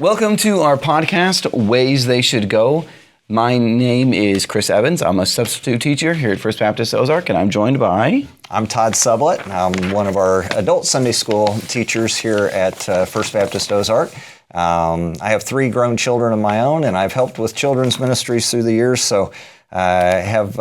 Welcome to our podcast, Ways They Should Go. My name is Chris Evans. I'm a substitute teacher here at First Baptist Ozark, and I'm joined by... I'm Todd Sublett. I'm one of our adult Sunday school teachers here at First Baptist Ozark. I have 3 grown children of my own, and I've helped with children's ministries through the years, so I have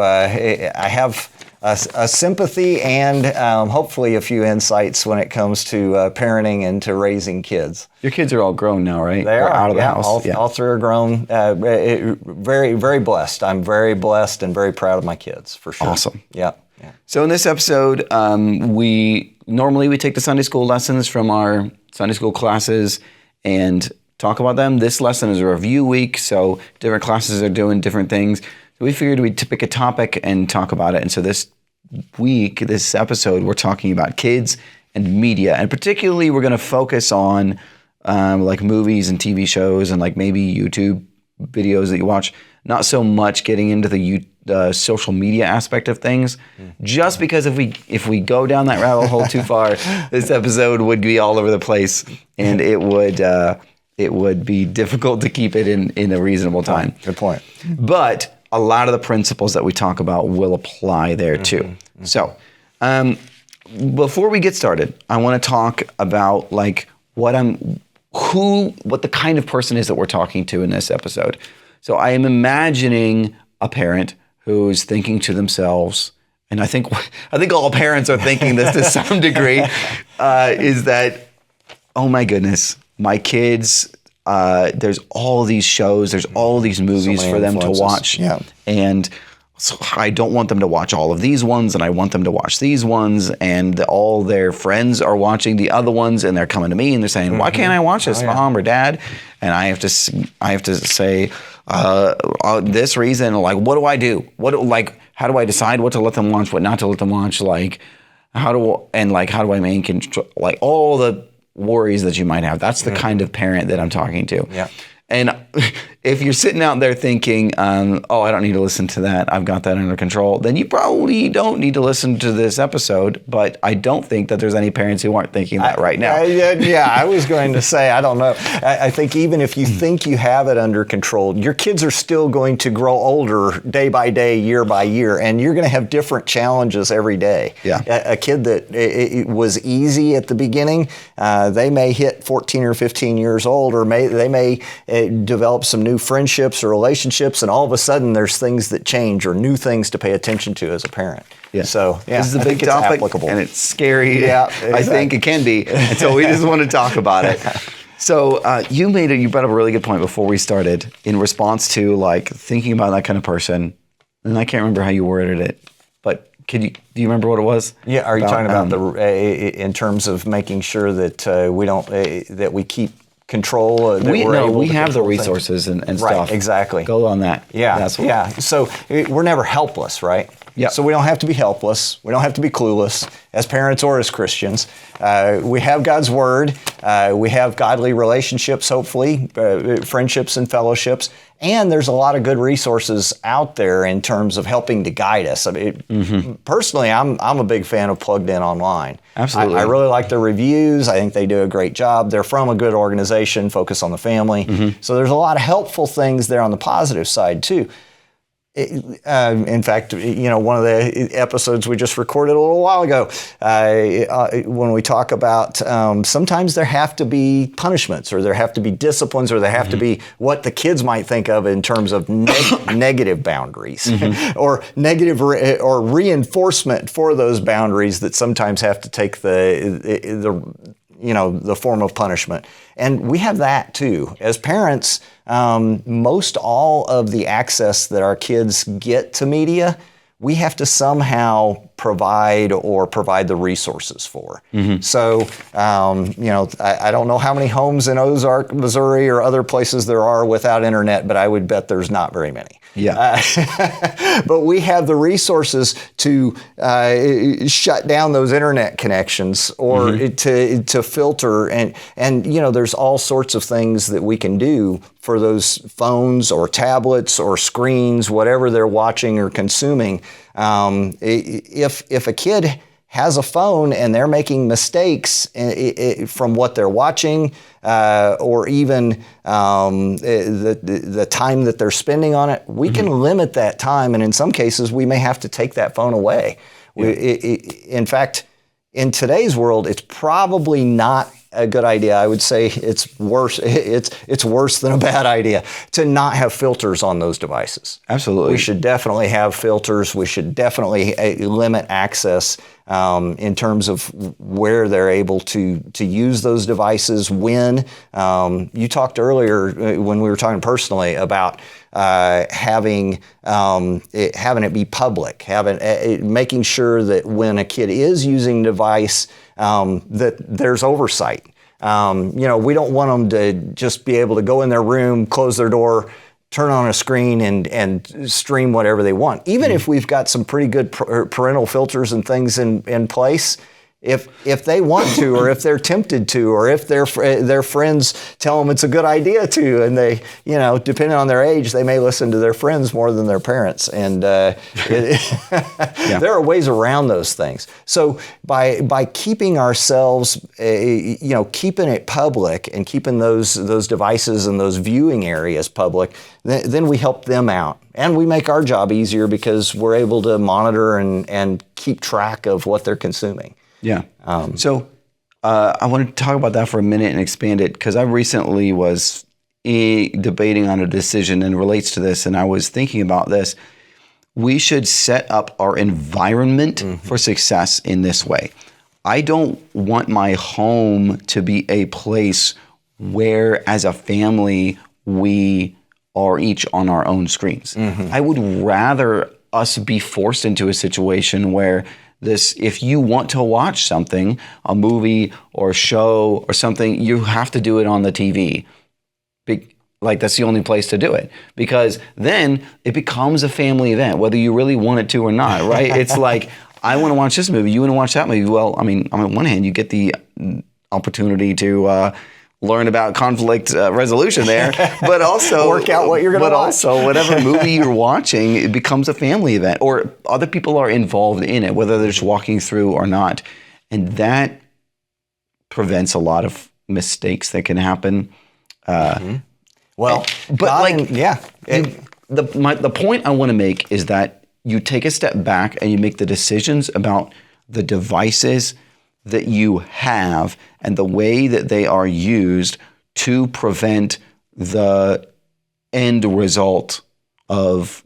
a sympathy and hopefully a few insights when it comes to parenting and to raising kids. Your kids are all grown now, right? They are out of the house. All 3 are grown. Very, very blessed. I'm very blessed and very proud of my kids, for sure. Awesome. Yeah. So in this episode, we take the Sunday school lessons from our Sunday school classes and talk about them. This lesson is a review week, so different classes are doing different things. So we figured we'd pick a topic and talk about it. And so this episode, we're talking about kids and media. And particularly, we're going to focus on like movies and TV shows and like maybe YouTube videos that you watch. Not so much getting into the social media aspect of things, just because if we go down that rabbit hole too far, this episode would be all over the place, and it would be difficult to keep it in a reasonable time. Good point. But a lot of the principles that we talk about will apply there too. So, before we get started, I want to talk about like what the kind of person is that we're talking to in this episode. So I am imagining a parent who's thinking to themselves, and I think all parents are thinking this to some degree, is that, oh my goodness, my kids, there's all these shows, there's all these movies for them to watch. Yeah. And so I don't want them to watch all of these ones, and I want them to watch these ones, and all their friends are watching the other ones, and they're coming to me and they're saying, why can't I watch this, Mom or Dad? And I have to say, this reason, like, what do I do? How do I decide what to let them watch, what not to let them watch? Like, how do I make control, like all the worries that you might have? That's the kind of parent that I'm talking to. Yeah. And if you're sitting out there thinking, I don't need to listen to that, I've got that under control, then you probably don't need to listen to this episode. But I don't think that there's any parents who aren't thinking that right now. I was going to say, I don't know. I think even if you think you have it under control, your kids are still going to grow older day by day, year by year, and you're going to have different challenges every day. Yeah. A kid that it was easy at the beginning, they may hit 14 or 15 years old, or they may develop some new friendships or relationships, and all of a sudden there's things that change or new things to pay attention to as a parent. Yeah. So this is a big topic, and it's scary. Yeah, exactly. I think it can be, and so we just want to talk about it. So you brought up a really good point before we started in response to like thinking about that kind of person, and I can't remember how you worded it, but do you remember what it was? Yeah. Are you talking about in terms of making sure that we don't that we keep control? We have the resources and stuff. Right, exactly. Go on that. Yeah, So we're never helpless, right? Yeah. So we don't have to be helpless. We don't have to be clueless as parents or as Christians. We have God's Word. We have godly relationships, hopefully, friendships and fellowships. And there's a lot of good resources out there in terms of helping to guide us. I mean, personally, I'm a big fan of Plugged In Online. Absolutely. I really like their reviews. I think they do a great job. They're from a good organization, Focus on the Family. So there's a lot of helpful things there on the positive side, too. In fact, one of the episodes we just recorded a little while ago, when we talk about sometimes there have to be punishments, or there have to be disciplines, or there have to be what the kids might think of in terms of negative boundaries, or negative or reinforcement for those boundaries that sometimes have to take the form of punishment. And we have that too. As parents, most all of the access that our kids get to media, we have to somehow provide the resources for. So, I don't know how many homes in Ozark, Missouri, or other places there are without internet, but I would bet there's not very many. Yeah. But we have the resources to shut down those internet connections, or to filter, and there's all sorts of things that we can do for those phones or tablets or screens, whatever they're watching or consuming. If a kid has a phone and they're making mistakes from what they're watching, or even the time that they're spending on it, we can limit that time. And in some cases, we may have to take that phone away. In fact, in today's world, it's probably not a good idea. I would say it's worse. It's worse than a bad idea to not have filters on those devices. Absolutely. We should definitely have filters. We should definitely limit access in terms of where they're able to use those devices. When you talked earlier when we were talking personally about having it be public, making sure that when a kid is using a device, that there's oversight. We don't want them to just be able to go in their room, close their door, turn on a screen and stream whatever they want. Even if we've got some pretty good parental filters and things in place, if they want to, or if they're tempted to, or if their friends tell them it's a good idea to, and they, depending on their age, they may listen to their friends more than their parents. And there are ways around those things. So by keeping ourselves, keeping it public and keeping those devices and those viewing areas public, then we help them out. And we make our job easier because we're able to monitor and keep track of what they're consuming. Yeah. So I want to talk about that for a minute and expand it, because I recently was debating on a decision and relates to this, and I was thinking about this. We should set up our environment for success in this way. I don't want my home to be a place where, as a family, we are each on our own screens. I would rather us be forced into a situation where if you want to watch something, a movie or a show or something, you have to do it on the TV. That's the only place to do it, because then it becomes a family event, whether you really want it to or not, right? It's like, I want to watch this movie, you want to watch that movie. Well, I mean, on one hand, you get the opportunity to learn about conflict resolution there, but also work out what you're going to watch. But also, whatever movie you're watching, it becomes a family event, or other people are involved in it, whether they're just walking through or not, and that prevents a lot of mistakes that can happen. Well, the point I want to make is that you take a step back and you make the decisions about the devices that you have and the way that they are used to prevent the end result of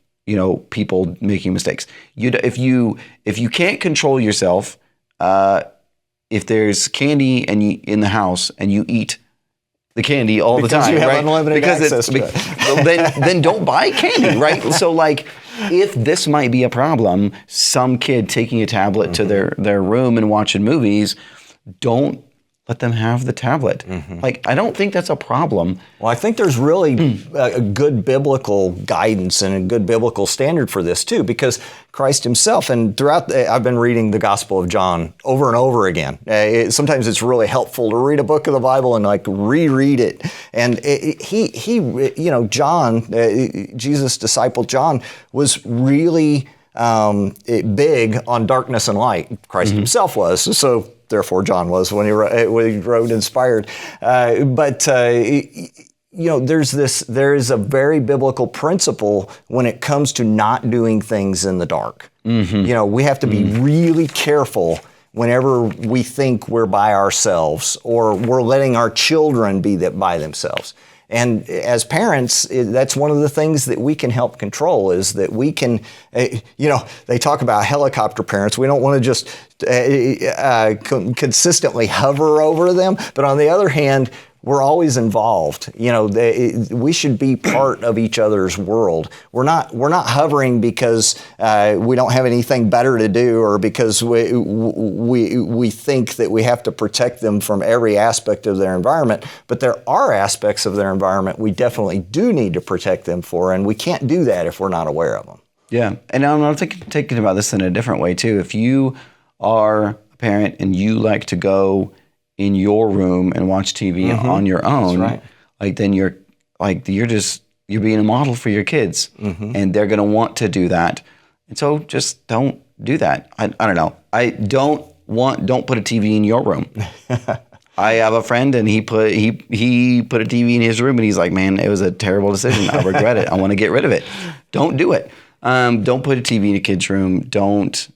people making mistakes. If you can't control yourself, if there's candy in the house and you eat the candy all the time, you have right? unlimited access to it. then don't buy candy, right? So if this might be a problem, some kid taking a tablet to their room and watching movies, don't let them have the tablet. I don't think that's a problem. Well, I think there's really a good biblical guidance and a good biblical standard for this too, because Christ himself, and I've been reading the Gospel of John over and over again. Sometimes it's really helpful to read a book of the Bible and reread it. And John, Jesus' disciple John, was really big on darkness and light. Christ himself was. So therefore, John was when he wrote inspired. There is a very biblical principle when it comes to not doing things in the dark. We have to be really careful whenever we think we're by ourselves or we're letting our children be by themselves. And as parents, that's one of the things that we can help control, is that we can, they talk about helicopter parents. We don't want to just consistently hover over them. But on the other hand, we're always involved. We should be part of each other's world. We're not hovering because we don't have anything better to do, or because we think that we have to protect them from every aspect of their environment. But there are aspects of their environment we definitely do need to protect them for, and we can't do that if we're not aware of them. Yeah, and I'm thinking about this in a different way too. If you are a parent and you like to go in your room and watch TV on your own, that's right. Then you're being a model for your kids, and they're going to want to do that. And so just don't do that. I don't know. I don't don't put a TV in your room. I have a friend, and he put a TV in his room, and he's like, man, it was a terrible decision. I regret it. I want to get rid of it. Don't do it. Don't put a TV in a kid's room. Don't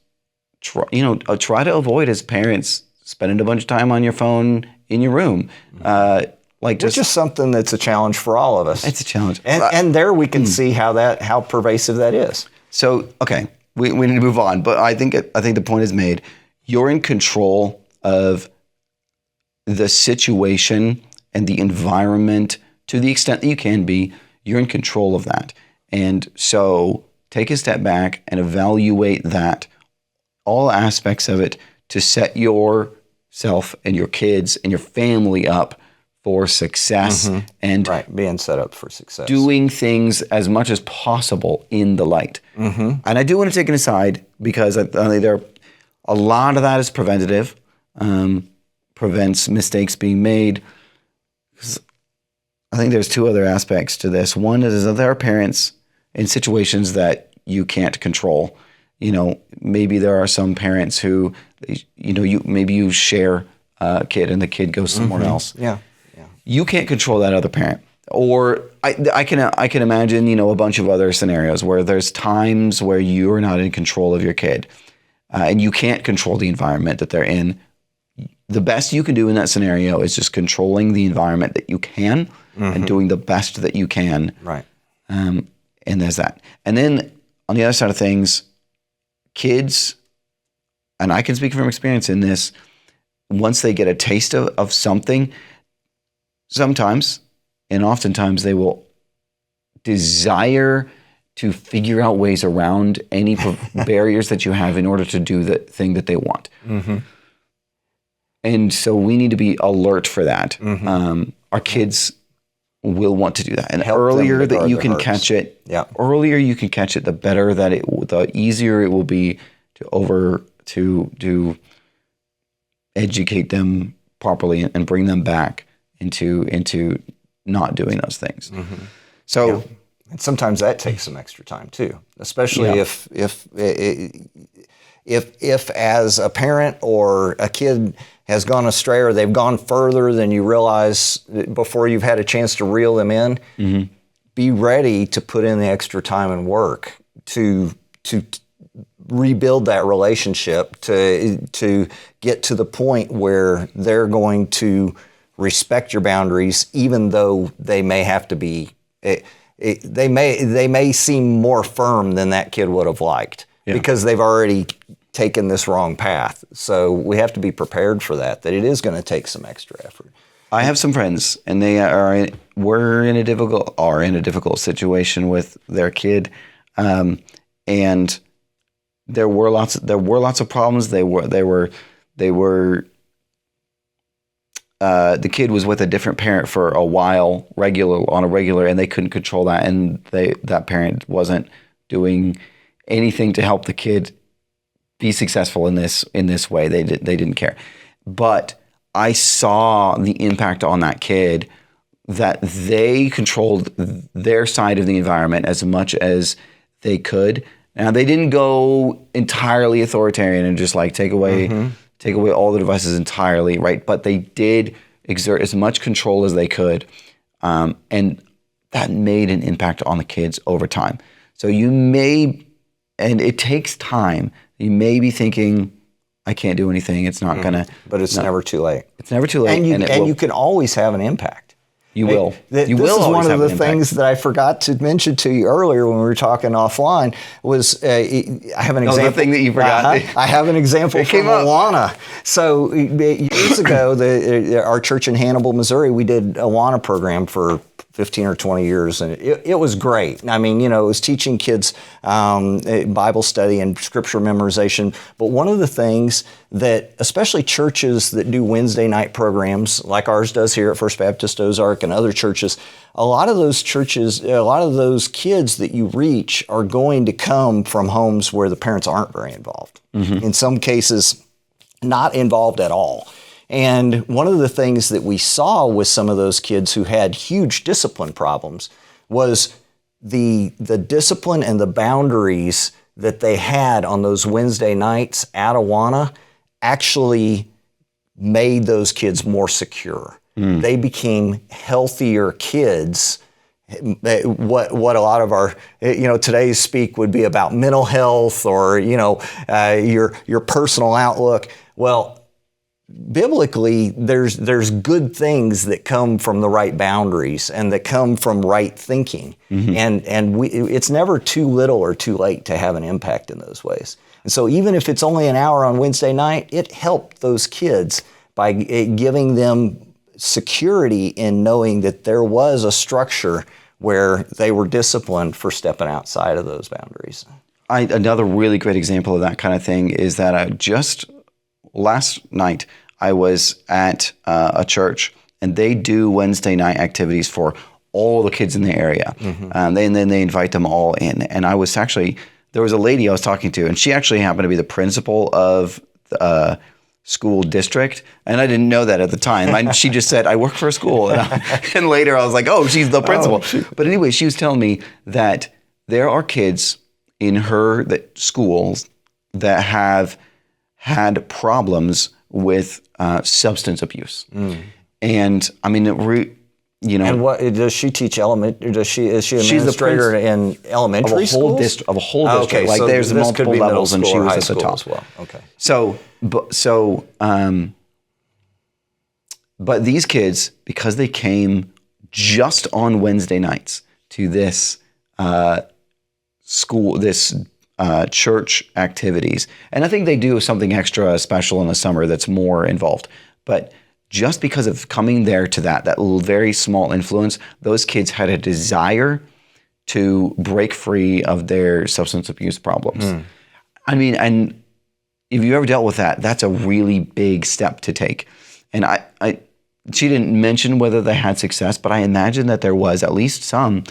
try to avoid, as parents, spending a bunch of time on your phone in your room. Which is something that's a challenge for all of us. It's a challenge. And there we can see how pervasive that is. So, okay, we need to move on. But I think the point is made. You're in control of the situation and the environment to the extent that you can be. You're in control of that. And so take a step back and evaluate that, all aspects of it, to set yourself and your kids and your family up for success. And being set up for success. Doing things as much as possible in the light. And I do want to take an aside, because a lot of that is preventative. Prevents mistakes being made. I think there's two other aspects to this. One is that there are parents in situations that you can't control. Maybe there are some parents who, maybe you share a kid and the kid goes somewhere else. Yeah. You can't control that other parent. Or I can imagine, a bunch of other scenarios where there's times where you're not in control of your kid, and you can't control the environment that they're in. The best you can do in that scenario is just controlling the environment that you can and doing the best that you can. Right. And there's that. And then on the other side of things, kids, and I can speak from experience in this, once they get a taste of something, sometimes and oftentimes they will desire to figure out ways around any barriers that you have in order to do the thing that they want. And so we need to be alert for that. Our kids will want to do that. And earlier that you can catch it, earlier you can catch it, the better that the easier it will be to educate them properly and bring them back into not doing those things. So, and sometimes that takes some extra time too, especially if as a parent or a kid has gone astray, or they've gone further than you realize before you've had a chance to reel them in. Be ready to put in the extra time and work to rebuild that relationship, to get to the point where they're going to respect your boundaries, even though they may have to be, they may seem more firm than that kid would have liked, because they've already taken this wrong path. So we have to be prepared for that it is going to take some extra effort. I have some friends, and they were in a difficult situation with their kid, and there were lots of problems. The kid was with a different parent for a while, on a regular, and they couldn't control that, and that parent wasn't doing anything to help the kid be successful in this way. They didn't care. But I saw the impact on that kid, that they controlled their side of the environment as much as they could. Now, they didn't go entirely authoritarian and just like take away all the devices entirely, right? But they did exert as much control as they could, and that made an impact on the kids over time. So and it takes time. You may be thinking, I can't do anything. It's not gonna. But it's never too late. It's never too late, and you can always have an impact. You will. This is one of the things that I forgot to mention to you earlier when we were talking offline. Was I have an example? The thing that you forgot. I have an example from Awana. So years ago, our church in Hannibal, Missouri, we did a Awana program for 15 or 20 years, and it was great. I mean, it was teaching kids Bible study and scripture memorization. But one of the things that, especially churches that do Wednesday night programs, like ours does here at First Baptist Ozark and other churches, a lot of those kids that you reach are going to come from homes where the parents aren't very involved. In some cases, not involved at all. And one of the things that we saw with some of those kids who had huge discipline problems was the discipline and the boundaries that they had on those Wednesday nights at Awana actually made those kids more secure. They became healthier kids. What a lot of our today's speak would be about mental health or your personal outlook. Well, biblically, there's good things that come from the right boundaries and that come from right thinking, and it's never too little or too late to have an impact in those ways. And so even if it's only an hour on Wednesday night, it helped those kids by giving them security in knowing that there was a structure where they were disciplined for stepping outside of those boundaries. Another really great example of that kind of thing is that just last night I was at a church, and they do Wednesday night activities for all the kids in the area. And then they invite them all in. And there was a lady I was talking to, and she actually happened to be the principal of the school district, and I didn't know that at the time. She just said, I work for a school. And later I was like, oh, she's the principal. But anyway, she was telling me that there are kids in her schools that have had problems with substance abuse. And I mean, And what does she teach? Is she administrator in elementary schools? Of a whole district. Okay, like so there's this multiple could be levels, and middle she school or was high at the school top as well. Okay. But these kids, because they came just on Wednesday nights to this school, this church activities, and I think they do something extra special in the summer that's more involved, but just because of coming there to that very small influence, those kids had a desire to break free of their substance abuse problems. I mean, and if you ever dealt with that, that's a really big step to take. And she didn't mention whether they had success, but I imagine that there was at least some.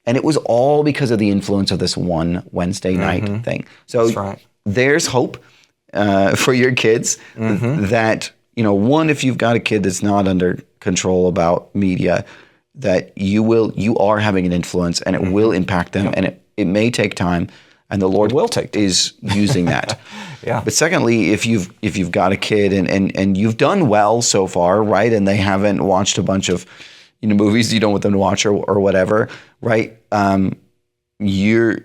And it was all because of the influence of this one Wednesday night thing. So That's right. There's hope for your kids that, one, if you've got a kid that's not under control about media, that you are having an influence and it will impact them, and it may take time, and the Lord is using that. But secondly, if you've got a kid and you've done well so far, right, and they haven't watched a bunch of movies you don't want them to watch or whatever, right, you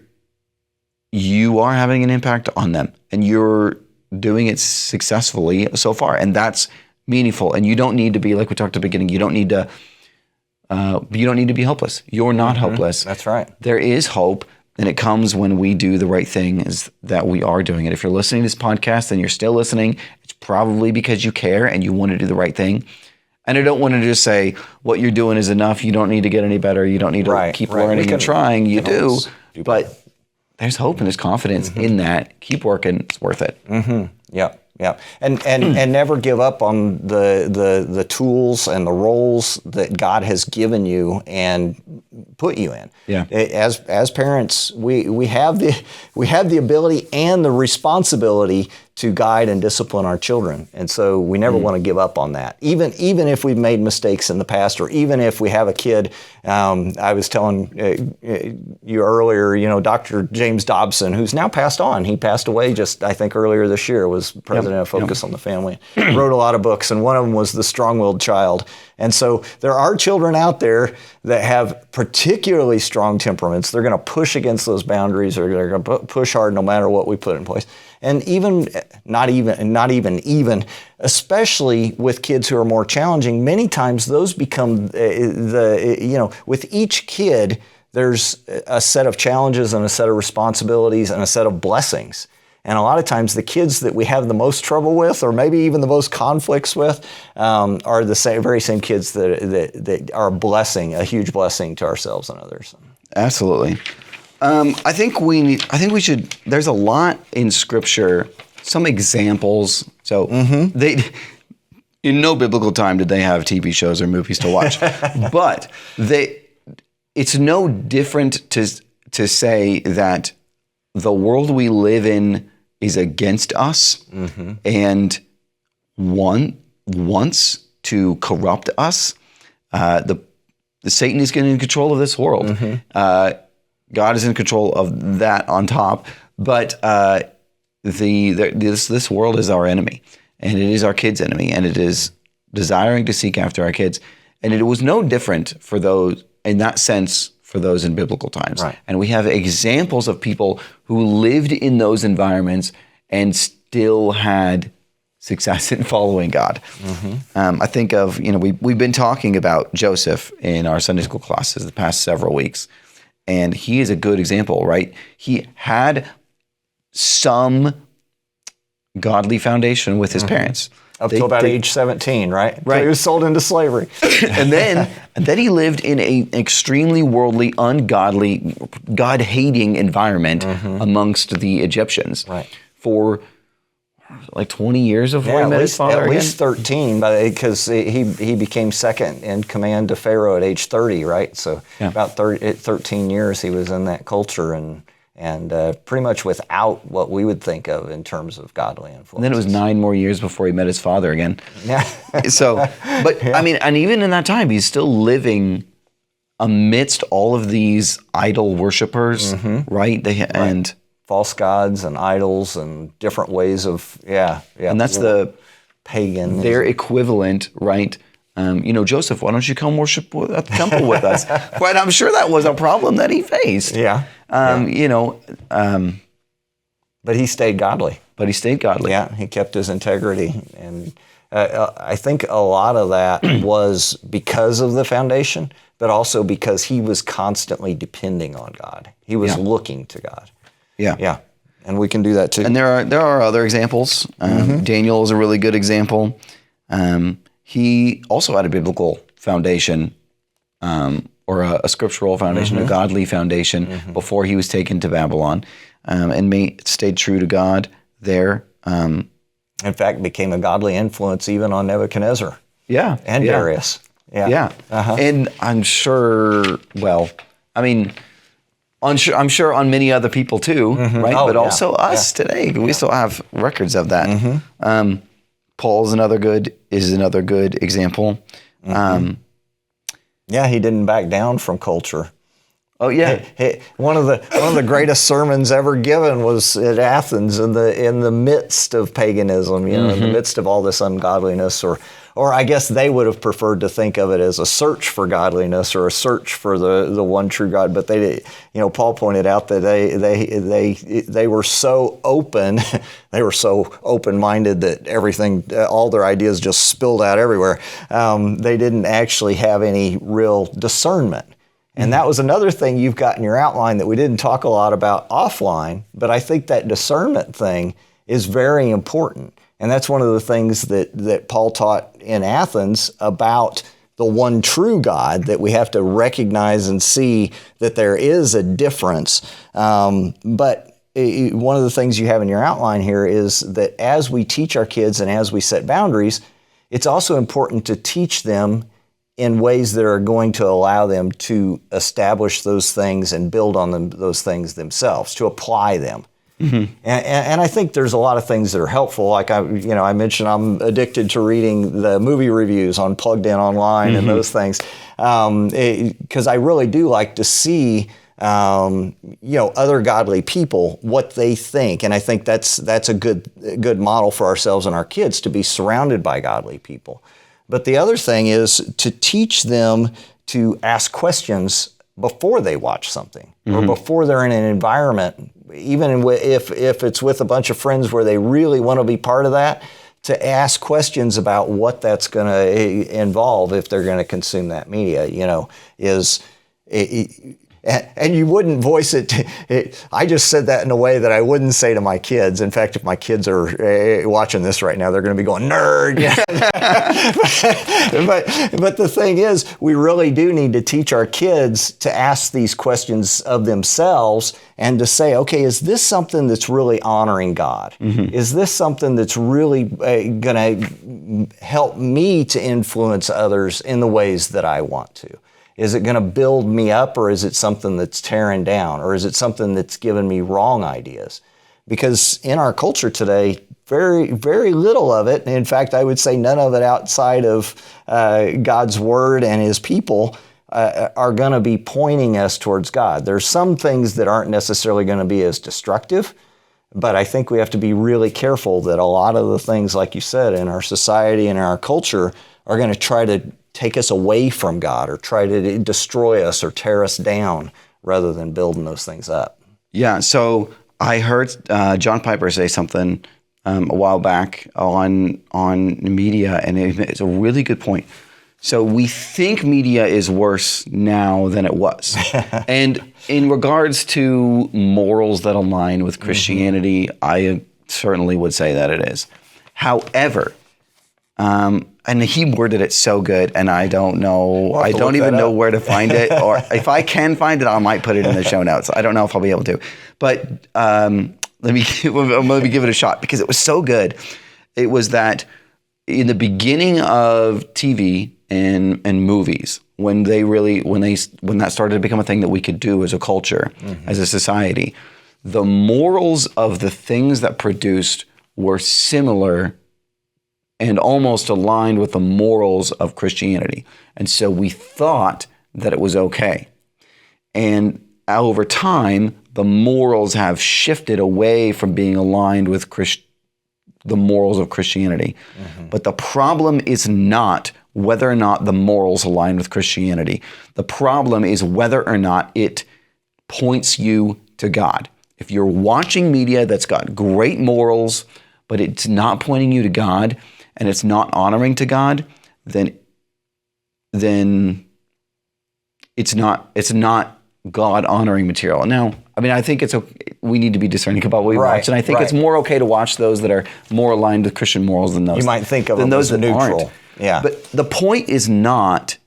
are having an impact on them, and you're doing it successfully so far, and that's meaningful. And you don't need to be, like we talked at the beginning, you don't need to be helpless. You're not helpless. That's right. There is hope, and it comes when we do the right thing, is that we are doing it. If you're listening to this podcast and you're still listening, it's probably because you care and you want to do the right thing. And I don't want to just say what you're doing is enough. You don't need to get any better. You don't need to keep learning and trying. You do. But there's hope and there's confidence in that. Keep working. It's worth it. Yeah. And never give up on the tools and the roles that God has given you and put you in. Yeah. As parents, we have the ability and the responsibility to guide and discipline our children. And so we never want to give up on that. Even if we've made mistakes in the past, or even if we have a kid, I was telling you earlier, Dr. James Dobson, who's now passed on. He passed away just, I think, earlier this year, was president of Focus on the Family. Wrote a lot of books, and one of them was The Strong-Willed Child. And so there are children out there that have particularly strong temperaments. They're going to push against those boundaries, or they're going to push hard no matter what we put in place. And especially with kids who are more challenging, many times those become with each kid, there's a set of challenges and a set of responsibilities and a set of blessings. And a lot of times the kids that we have the most trouble with, or maybe even the most conflicts with, are the very same kids that are a huge blessing to ourselves and others. Absolutely. I think we should. There's a lot in Scripture, some examples. So they, in no biblical time did they have TV shows or movies to watch, but it's no different to say that the world we live in is against us and wants to corrupt us. The Satan is getting in control of this world. God is in control of that on top, but this world is our enemy, and it is our kids' enemy, and it is desiring to seek after our kids. And it was no different for those, in that sense, for those in biblical times. Right. And we have examples of people who lived in those environments and still had success in following God. I think of, we've been talking about Joseph in our Sunday school classes the past several weeks, and he is a good example, right? He had some godly foundation with his parents. Up to about age 17, right? Right. So he was sold into slavery. and then he lived in an extremely worldly, ungodly, God-hating environment amongst the Egyptians for like 20 years before he met his father at least 13, because he became second in command to Pharaoh at age 30, right? So about 13 years he was in that culture and pretty much without what we would think of in terms of godly influence. And then it was 9 more years before he met his father again. Yeah. I mean, and even in that time, he's still living amidst all of these idol worshipers, right? And false gods and idols and different ways of, and that's the pagan. Their equivalent, right? Joseph, why don't you come worship at the temple with us? Right, I'm sure that was a problem that he faced. Yeah. But he stayed godly. Yeah, he kept his integrity. And I think a lot of that was because of the foundation, but also because he was constantly depending on God. He was looking to God. Yeah. And we can do that too. And there are other examples. Daniel is a really good example. He also had a biblical foundation, or a scriptural foundation, a godly foundation, before he was taken to Babylon, and stayed true to God there. In fact, became a godly influence even on Nebuchadnezzar. And Darius. And I'm sure, I'm sure on many other people too, right? But also us today. We still have records of that. Paul is another good example. He didn't back down from culture. Oh yeah, one of the greatest sermons ever given was at Athens in the midst of paganism, in the midst of all this ungodliness, or I guess they would have preferred to think of it as a search for godliness or a search for the one true God. But Paul pointed out that they were so open, they were so open-minded that everything, all their ideas just spilled out everywhere. They didn't actually have any real discernment. And that was another thing you've got in your outline that we didn't talk a lot about offline, but I think that discernment thing is very important. And that's one of the things that Paul taught in Athens about the one true God, that we have to recognize and see that there is a difference. But one of the things you have in your outline here is that as we teach our kids and as we set boundaries, it's also important to teach them in ways that are going to allow them to establish those things and build on those things themselves, to apply them. And I think there's a lot of things that are helpful. Like I mentioned, I'm addicted to reading the movie reviews on Plugged In Online and those things, because I really do like to see other godly people, what they think. And I think that's a good model for ourselves and our kids, to be surrounded by godly people. But the other thing is to teach them to ask questions before they watch something or before they're in an environment, even if it's with a bunch of friends where they really want to be part of that, to ask questions about what that's going to involve if they're going to consume that media, and you wouldn't voice it. I just said that in a way that I wouldn't say to my kids. In fact, if my kids are watching this right now, they're going to be going, nerd. But the thing is, we really do need to teach our kids to ask these questions of themselves and to say, okay, is this something that's really honoring God? Is this something that's really going to help me to influence others in the ways that I want to? Is it going to build me up, or is it something that's tearing down, or is it something that's giving me wrong ideas? Because in our culture today, very, very little of it, in fact, I would say none of it outside of God's Word and His people are going to be pointing us towards God. There's some things that aren't necessarily going to be as destructive, But I think we have to be really careful that a lot of the things, like you said, in our society and in our culture are going to try to take us away from God or try to destroy us or tear us down rather than building those things up. Yeah, so I heard John Piper say something a while back on media, and it's a really good point. So we think media is worse now than it was. And in regards to morals that align with Christianity, I certainly would say that it is. However, and he worded it so good, and I don't know, I don't even know where to find it, or if I can find it, I might put it in the show notes. I don't know if I'll be able to. But let me give it a shot, because it was so good. It was that in the beginning of TV and movies, when that started to become a thing that we could do as a culture, as a society, the morals of the things that produced were similar and almost aligned with the morals of Christianity. And so we thought that it was okay. And over time, the morals have shifted away from being aligned with the morals of Christianity. But the problem is not whether or not the morals align with Christianity. The problem is whether or not it points you to God. If you're watching media that's got great morals, but it's not pointing you to God, and it's not honoring to God, then it's not God honoring material. Now, I mean, I think we need to be discerning about what we watch, and I think it's more okay to watch those that are more aligned with Christian morals than those. You might think of them those as that neutral. Aren't. Yeah. But the point is not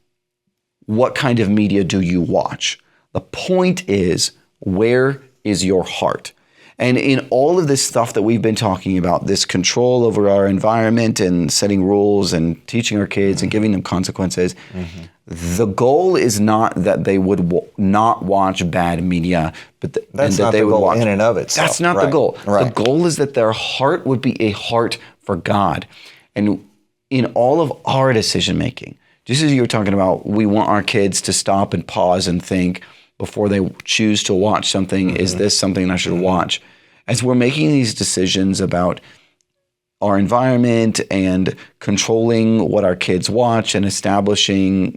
what kind of media do you watch. The point is, where is your heart? And in all of this stuff that we've been talking about, this control over our environment and setting rules and teaching our kids and giving them consequences, the goal is not that they would not watch bad media, but that's not the goal in and of itself. That's not the goal. The goal is that their heart would be a heart for God. And in all of our decision making, just as you were talking about, we want our kids to stop and pause and think before they choose to watch something, is this something I should watch? As we're making these decisions about our environment and controlling what our kids watch and establishing,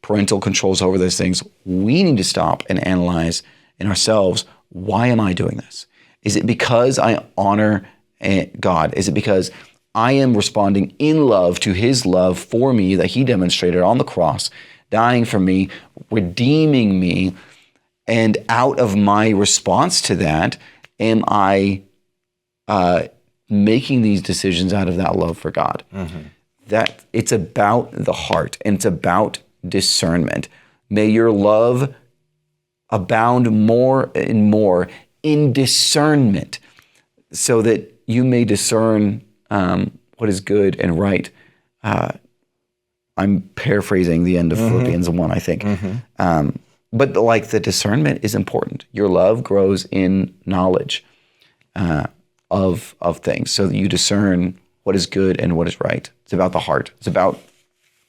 parental controls over those things, we need to stop and analyze in ourselves, why am I doing this? Is it because I honor God? Is it because I am responding in love to his love for me that he demonstrated on the cross, dying for me, redeeming me, and out of my response to that, am I making these decisions out of that love for God? That it's about the heart, and it's about discernment. May your love abound more and more in discernment, so that you may discern what is good and right. I'm paraphrasing the end of Philippians 1, I think. But the discernment is important. Your love grows in knowledge of things, so that you discern what is good and what is right. It's about the heart. It's about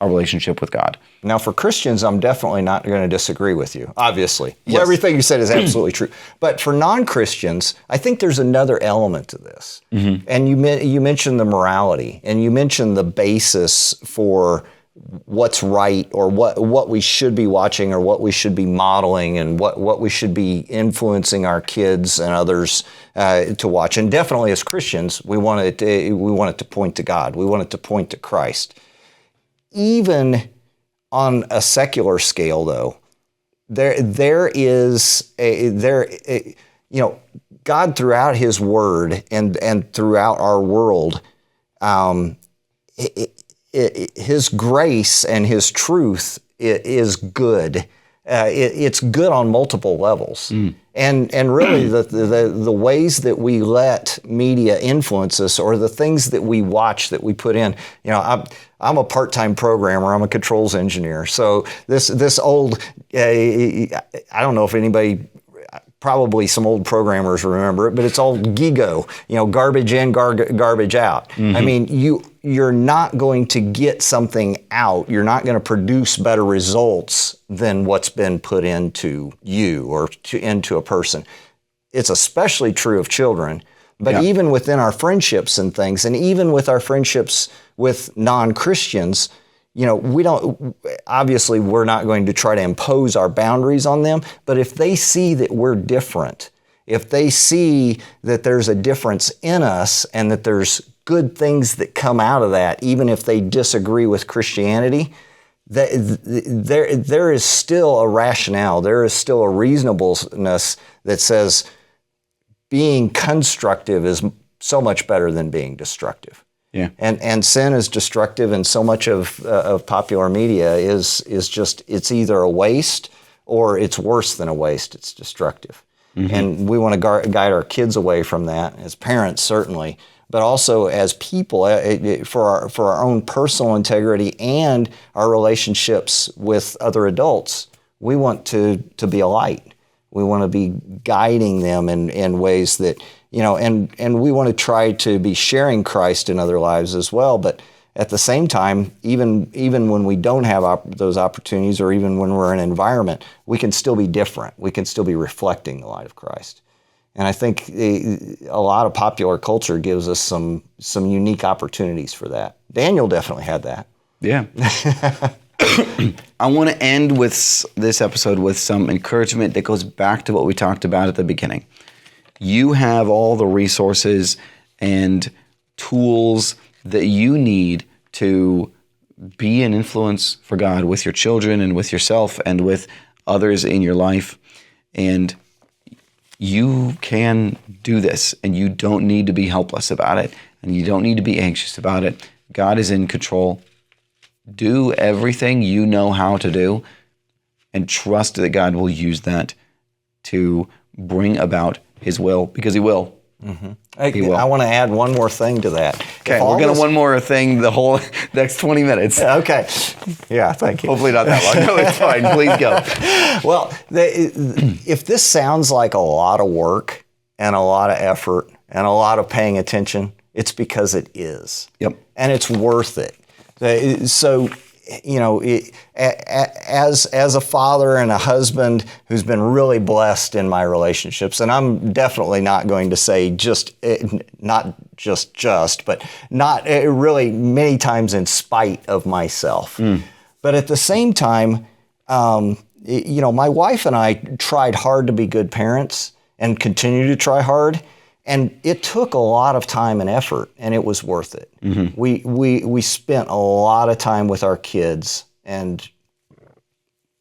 our relationship with God. Now, for Christians, I'm definitely not going to disagree with you, obviously. Yes. Well, everything you said is absolutely true. But for non-Christians, I think there's another element to this. And you mentioned the morality, and you mentioned the basis for what's right, or what we should be watching, or what we should be modeling, and what we should be influencing our kids and others to watch. And definitely as Christians, we want it to point to God. We want it to point to Christ. Even on a secular scale, though, God throughout His Word and throughout our world, His grace and His truth is good. It's good on multiple levels, and really the ways that we let media influence us, or the things that we watch, that we put in. I'm a part-time programmer. I'm a controls engineer. So this old, I don't know if anybody, probably some old programmers remember it, but it's all GIGO, garbage in, garbage out. I mean, you're not going to get something out. You're not going to produce better results than what's been put into you or into a person. It's especially true of children, But Yeah. even within our friendships and things, and even with our friendships with non-Christians, obviously we're not going to try to impose our boundaries on them, but if they see that we're different, if they see that there's a difference in us and that there's good things that come out of that, even if they disagree with Christianity, there is still a rationale, there is still a reasonableness that says being constructive is so much better than being destructive. Yeah. And sin is destructive, and so much of popular media is just, it's either a waste or it's worse than a waste, it's destructive. Mm-hmm. And we want to guide our kids away from that, as parents certainly, but also as people, for our own personal integrity and our relationships with other adults. We want to be a light. We want to be guiding them in ways that, and we want to try to be sharing Christ in other lives as well. But at the same time, even when we don't have those opportunities, or even when we're in an environment, we can still be different. We can still be reflecting the light of Christ. And I think a lot of popular culture gives us some unique opportunities for that. Daniel definitely had that. Yeah. I want to end with this episode with some encouragement that goes back to what we talked about at the beginning. You have all the resources and tools that you need to be an influence for God with your children and with yourself and with others in your life. And you can do this, and you don't need to be helpless about it, and you don't need to be anxious about it. God is in control. Do everything you know how to do, and trust that God will use that to bring about His will, because He will. Mm-hmm. I want to add one more thing to that. Okay, we're going to one more thing the whole next 20 minutes. Okay. Yeah, thank you. Hopefully not that long. No, it's fine. Please go. Well, if this sounds like a lot of work and a lot of effort and a lot of paying attention, it's because it is. Yep. And it's worth it. So, as a father and a husband who's been really blessed in my relationships, and I'm definitely not going to say not really many times in spite of myself. But at the same time, my wife and I tried hard to be good parents and continue to try hard. And it took a lot of time and effort, and it was worth it. Mm-hmm. We spent a lot of time with our kids, and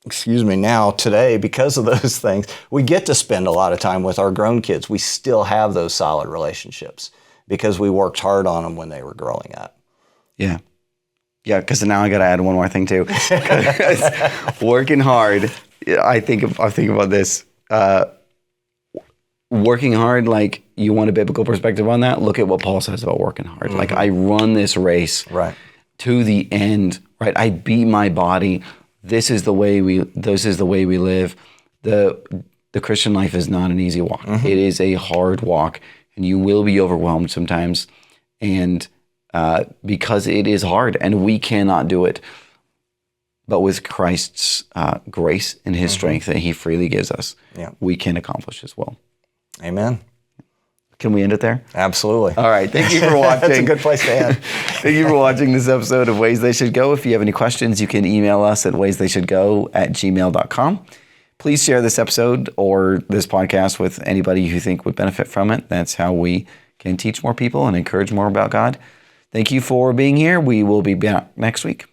now today, because of those things, we get to spend a lot of time with our grown kids. We still have those solid relationships because we worked hard on them when they were growing up. Yeah. Yeah, because now I got to add one more thing too. Working hard, I think about this. Working hard, like, you want a biblical perspective on that, look at what Paul says about working hard. Mm-hmm. Like, I run this race to the end, right? I beat my body. This is the way we live. The Christian life is not an easy walk. Mm-hmm. It is a hard walk, and you will be overwhelmed sometimes. And because it is hard, and we cannot do it. But with Christ's grace and His strength that He freely gives us, we can accomplish His will. Amen. Can we end it there? Absolutely. All right. Thank you for watching. That's a good place to end. Thank you for watching this episode of Ways They Should Go. If you have any questions, you can email us at waystheyshouldgo@gmail.com. Please share this episode or this podcast with anybody you think would benefit from it. That's how we can teach more people and encourage more about God. Thank you for being here. We will be back next week.